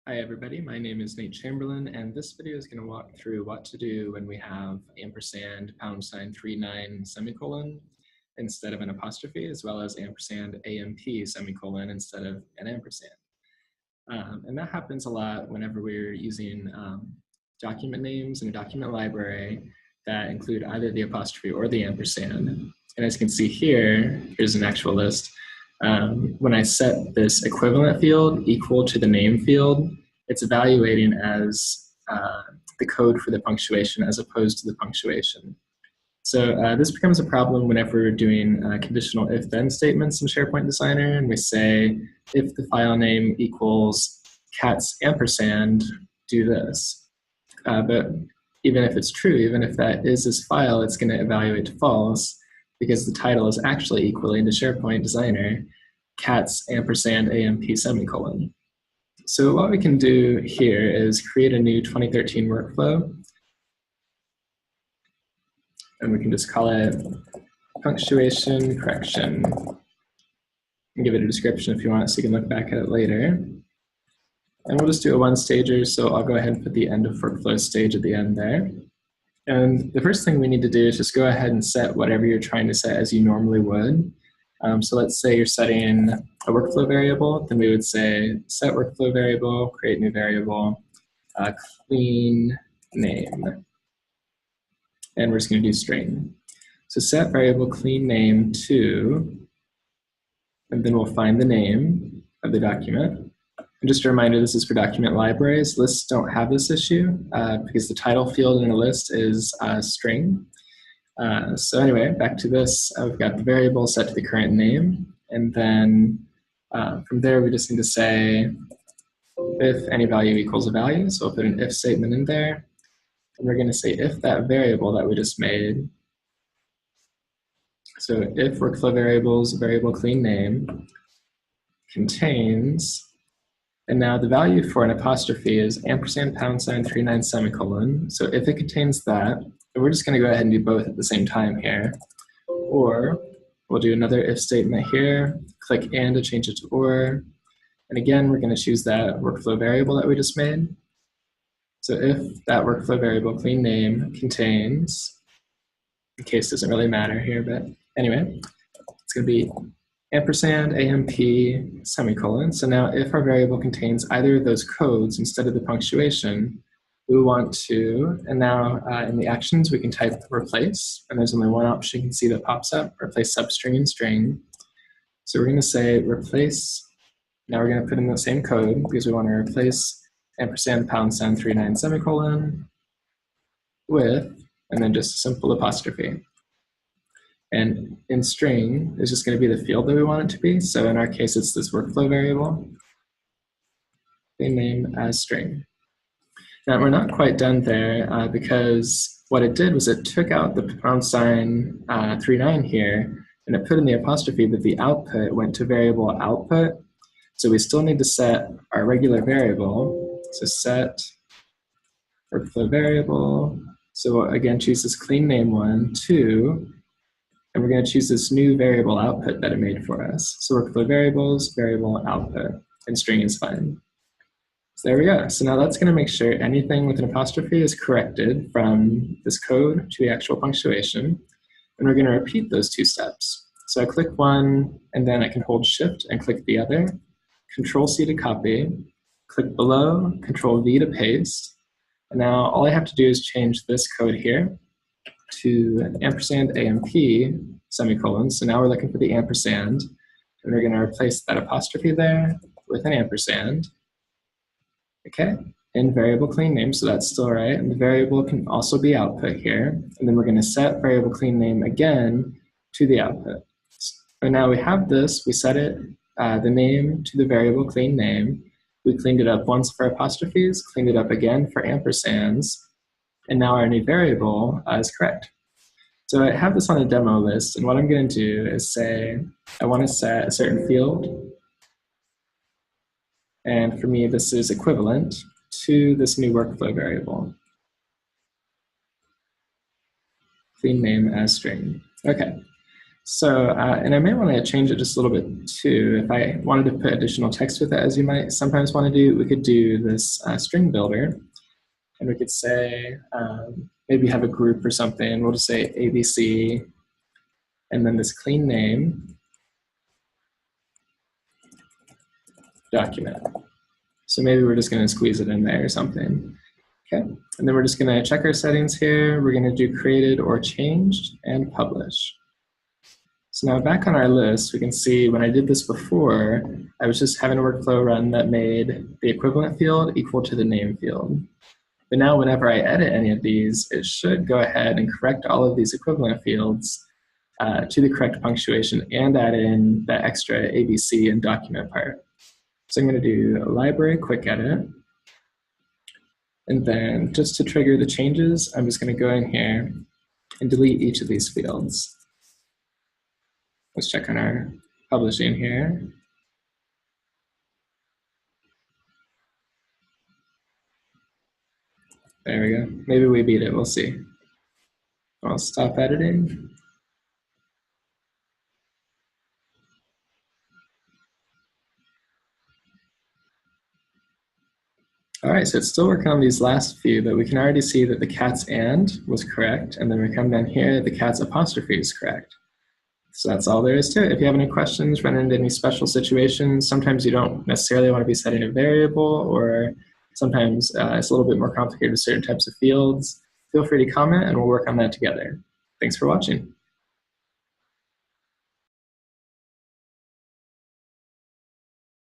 Hi everybody, my name is Nate Chamberlain, and this video is going to walk through what to do when we have ampersand #39 semicolon instead of an apostrophe, as well as ampersand AMP semicolon instead of an ampersand. And that happens a lot whenever we're using document names in a document library that include either the apostrophe or the ampersand. And as you can see here, here's an actual list. When I set this equivalent field equal to the name field, it's evaluating as the code for the punctuation as opposed to the punctuation. So this becomes a problem whenever we're doing conditional if-then statements in SharePoint Designer, and we say, if the file name equals cats ampersand, do this. But even if it's true, even if that is this file, it's going to evaluate to false because the title is actually equaling to SharePoint Designer cats ampersand AMP semicolon. So what we can do here is create a new 2013 workflow, and we can just call it punctuation correction and give it a description if you want, so you can look back at it later. And we'll just do a one-stager, so I'll go ahead and put the end of workflow stage at the end there. And the first thing we need to do is just go ahead and set whatever you're trying to set as you normally would. So let's say you're setting a workflow variable, then we would say set workflow variable, create new variable, clean name. And we're just going to do string. So set variable clean name to, and then we'll find the name of the document. And just a reminder, this is for document libraries. Lists don't have this issue because the title field in a list is string. So anyway, back to this, we've got the variable set to the current name, and then from there we just need to say if any value equals a value, so we'll put an if statement in there, and we're going to say if that variable that we just made, so if workflow variables variable clean name contains, and now the value for an apostrophe is ampersand #39 semicolon, so if it contains that, we're just going to go ahead and do both at the same time here. Or we'll do another if statement here, click and to change it to or. And again, we're going to choose that workflow variable that we just made. So if that workflow variable clean name contains, in case doesn't really matter here, but anyway, it's going to be ampersand AMP semicolon. So now if our variable contains either of those codes instead of the punctuation, we want to, and now in the actions we can type replace, and there's only one option you can see that pops up, replace substring and string. So we're going to say replace, now we're going to put in the same code because we want to replace ampersand #39 semicolon with, and then just a simple apostrophe. And in string is just going to be the field that we want it to be, so in our case it's this workflow variable, clean name as string. Now, we're not quite done there because what it did was it took out the #39 here and it put in the apostrophe, but the output went to variable output. So we still need to set our regular variable. So set workflow variable. So again, choose this clean name one, to, and we're going to choose this new variable output that it made for us. So workflow variables, variable output, and string is fine. So there we go. So now that's going to make sure anything with an apostrophe is corrected from this code to the actual punctuation. And we're going to repeat those two steps. So I click one, and then I can hold Shift and click the other. Control-C to copy. Click below, Control-V to paste. And now all I have to do is change this code here to ampersand AMP semicolon. So now we're looking for the ampersand. And we're going to replace that apostrophe there with an ampersand. Okay, and variable clean name, so that's still right. And the variable can also be output here. And then we're going to set variable clean name again to the output. So now we have this, we set it, the name to the variable clean name. We cleaned it up once for apostrophes, cleaned it up again for ampersands, and now our new variable is correct. So I have this on a demo list, and what I'm going to do is say I want to set a certain field. And for me, this is equivalent to this new workflow variable. Clean name as string. Okay. So, and I may want to change it just a little bit too. If I wanted to put additional text with it, as you might sometimes want to do, we could do this string builder. And we could say, maybe have a group or something. We'll just say ABC, and then this clean name document. So maybe we're just going to squeeze it in there or something. Okay, and then we're just going to check our settings here. We're going to do created or changed and publish. So now back on our list, we can see when I did this before, I was just having a workflow run that made the equivalent field equal to the name field. But now whenever I edit any of these, it should go ahead and correct all of these equivalent fields to the correct punctuation and add in that extra ABC and document part. So I'm going to do library quick edit. And then just to trigger the changes, I'm just going to go in here and delete each of these fields. Let's check on our publishing here. There we go. Maybe we beat it. We'll see. I'll stop editing. All right, so it's still working on these last few, but we can already see that the cat's and was correct. And then we come down here, the cat's apostrophe is correct. So that's all there is to it. If you have any questions, run into any special situations, sometimes you don't necessarily want to be setting a variable, or sometimes it's a little bit more complicated with certain types of fields, feel free to comment and we'll work on that together. Thanks for watching.